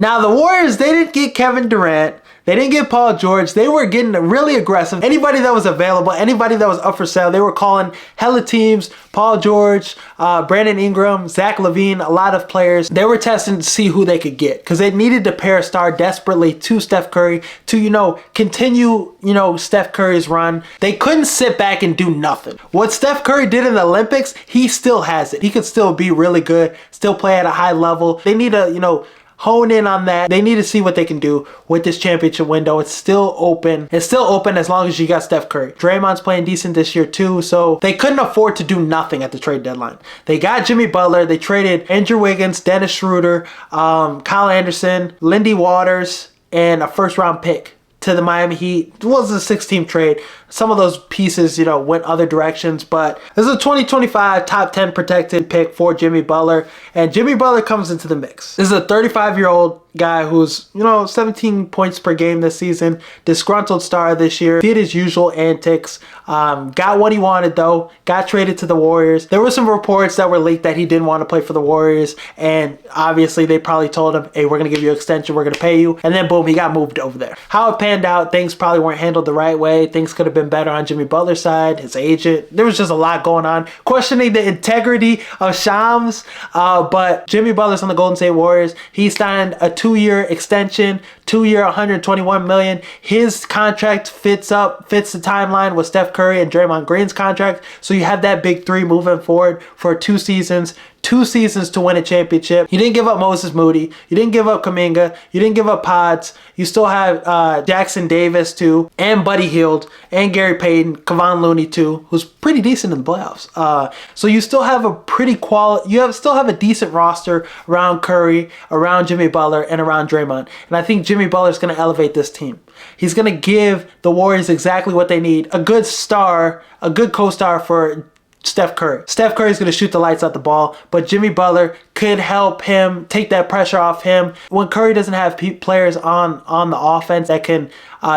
Now, the Warriors, they didn't get Kevin Durant. They didn't get Paul George. They were getting really aggressive. Anybody that was available, anybody that was up for sale, they were calling hella teams. Paul George, Brandon Ingram, Zach LaVine, a lot of players. They were testing to see who they could get because they needed to pair a star desperately to Steph Curry to, continue, Steph Curry's run. They couldn't sit back and do nothing. What Steph Curry did in the Olympics, he still has it. He could still be really good, still play at a high level. They need to, hone in on that. They need to see what they can do with this championship window. It's still open. It's still open as long as you got Steph Curry. Draymond's playing decent this year too, so they couldn't afford to do nothing at the trade deadline. They got Jimmy Butler. They traded Andrew Wiggins, Dennis Schroeder, Kyle Anderson, Lindy Waters, and a first-round pick to the Miami Heat. It was a 6-team trade. Some of those pieces, went other directions, but this is a 2025 top 10 protected pick for Jimmy Butler, and Jimmy Butler comes into the mix. This is a 35-year-old guy who's, 17 points per game this season, disgruntled star this year, did his usual antics, got what he wanted though, got traded to the Warriors. There were some reports that were leaked that he didn't want to play for the Warriors, and obviously they probably told him, hey, we're going to give you an extension, we're going to pay you, and then boom, he got moved over there. How it panned out, things probably weren't handled the right way. Things could have been better on Jimmy Butler's side, his agent. There was just a lot going on, questioning the integrity of Shams, but Jimmy Butler's on the Golden State Warriors. He signed a 2-year extension, 2-year, $121 million. His contract fits the timeline with Steph Curry and Draymond Green's contract. So you have that big three moving forward for 2 seasons. 2 seasons to win a championship. You didn't give up Moses Moody. You didn't give up Kuminga. You didn't give up Pods. You still have Jackson Davis too, and Buddy Hield, and Gary Payton, Kevon Looney too, who's pretty decent in the playoffs. So you still have a still have a decent roster around Curry, around Jimmy Butler, and around Draymond. And I think Jimmy Butler's going to elevate this team. He's going to give the Warriors exactly what they need. A good star, a good co-star for Steph Curry. Steph Curry is going to shoot the lights out the ball, but Jimmy Butler could help him take that pressure off him. When Curry doesn't have players on the offense that can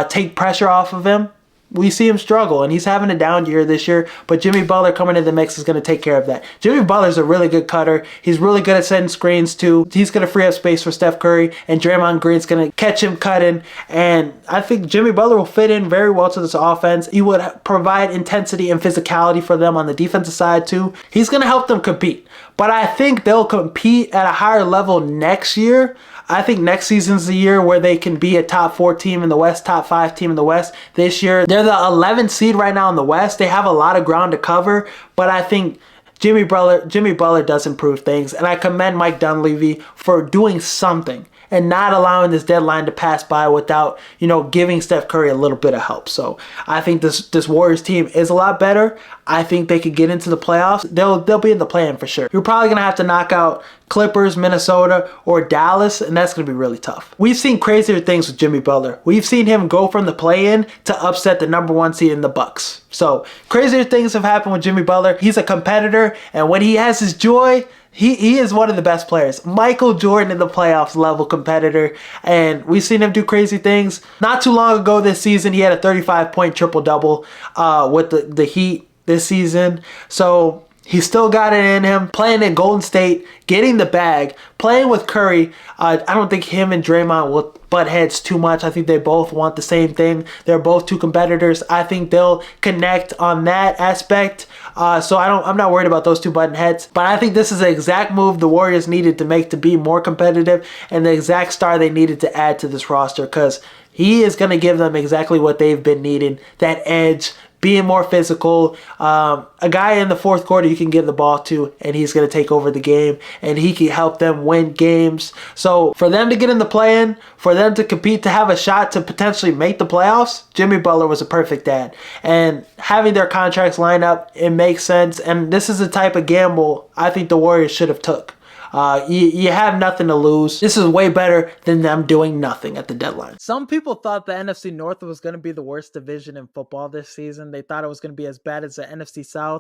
take pressure off of him, we see him struggle, and he's having a down year this year, but Jimmy Butler coming into the mix is going to take care of that. Jimmy Butler's a really good cutter. He's really good at setting screens too. He's going to free up space for Steph Curry, and Draymond Green's going to catch him cutting, and I think Jimmy Butler will fit in very well to this offense. He would provide intensity and physicality for them on the defensive side too. He's going to help them compete, but I think they'll compete at a higher level next year. I think next season's the year where they can be a top 4 team in the West, top 5 team in the West. This year, they're the 11th seed right now in the West. They have a lot of ground to cover, but I think Jimmy Butler does improve things, and I commend Mike Dunleavy for doing something and not allowing this deadline to pass by without, giving Steph Curry a little bit of help. So I think this Warriors team is a lot better. I think they could get into the playoffs. They'll be in the play-in for sure. You're probably going to have to knock out Clippers, Minnesota, or Dallas, and that's going to be really tough. We've seen crazier things with Jimmy Butler. We've seen him go from the play-in to upset the number 1 seed in the Bucks. So crazier things have happened with Jimmy Butler. He's a competitor, and when he has his joy, he is one of the best players. Michael Jordan in the playoffs level competitor, and we've seen him do crazy things. Not too long ago this season, he had a 35-point triple-double with the Heat this season. So he's still got it in him. Playing in Golden State, getting the bag, playing with Curry. I don't think him and Draymond will butt heads too much. I think they both want the same thing. They're both 2 competitors. I think they'll connect on that aspect. So I'm not worried about those 2 button heads. But I think this is the exact move the Warriors needed to make to be more competitive, and the exact star they needed to add to this roster, because he is going to give them exactly what they've been needing, that edge, being more physical, a guy in the fourth quarter you can give the ball to, and he's going to take over the game, and he can help them win games. So for them to get in the play-in, for them to compete, to have a shot to potentially make the playoffs, Jimmy Butler was a perfect add. And having their contracts line up, it makes sense, and this is the type of gamble I think the Warriors should have took. You have nothing to lose. This is way better than them doing nothing at the deadline. Some people thought the NFC North was going to be the worst division in football this season. They thought it was going to be as bad as the NFC South.